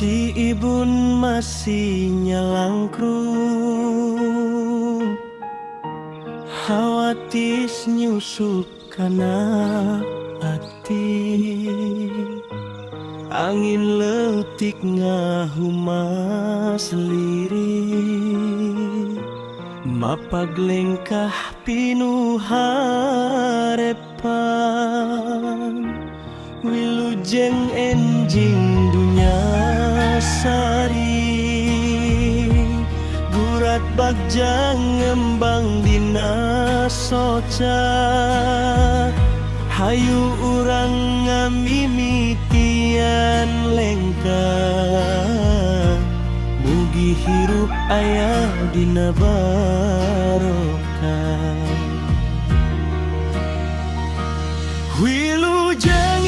Si ibun masih nyalangkrung, hawatis nyusup kana ati. Angin letik ngahumas lirik, mapaglengkah pinuh harepan. Wilujeng enjing dunya sari, gurat bagja ngembang dina soca. Hayu urang ngamimitian lengkah, mugi hirup aya dina barokah. Wilujeng